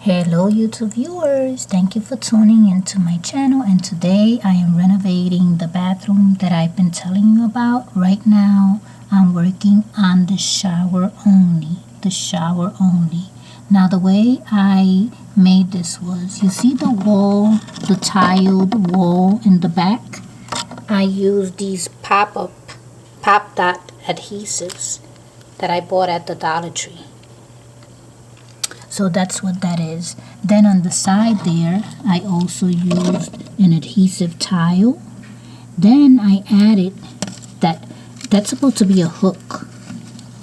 Hello YouTube viewers, thank you for tuning into my channel, and today I am renovating the bathroom that I've been telling you about. Right now I'm working on the shower only. Now the way I made this was, you see the wall, the tiled wall in the back? I used these pop dot adhesives that I bought at the Dollar Tree. So that's what that is. Then on the side there, I also used an adhesive tile. Then I added that's supposed to be a hook.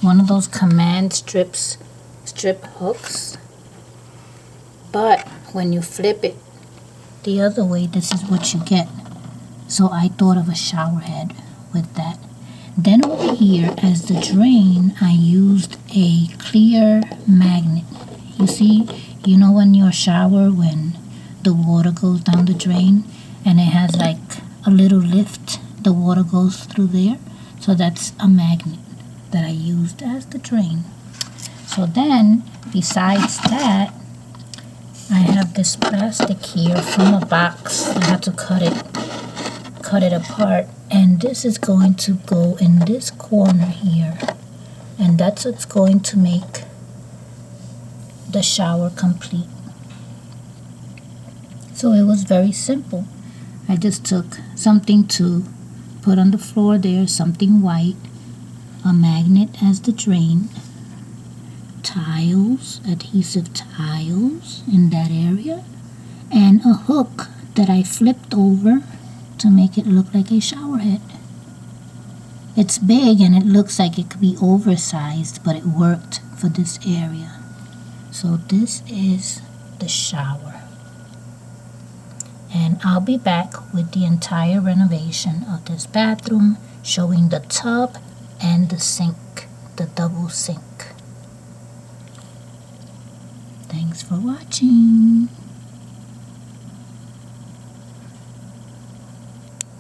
One of those command strip hooks. But when you flip it the other way, this is what you get. So I thought of a shower head with that. Then over here as the drain, I used a clear magnet. You see, you know in your shower when the water goes down the drain and it has like a little lift, the water goes through there. So that's a magnet that I used as the drain. So then, besides that, I have this plastic here from a box. I had to cut it apart, and this is going to go in this corner here, and that's what's going to make the shower complete. So it was very simple. I just took something to put on the floor there, something white, a magnet as the drain, tiles, adhesive tiles in that area, and a hook that I flipped over to make it look like a shower head. It's big and it looks like it could be oversized, but it worked for this area. So this is the shower. And I'll be back with the entire renovation of this bathroom, showing the tub and the sink, the double sink. Thanks for watching.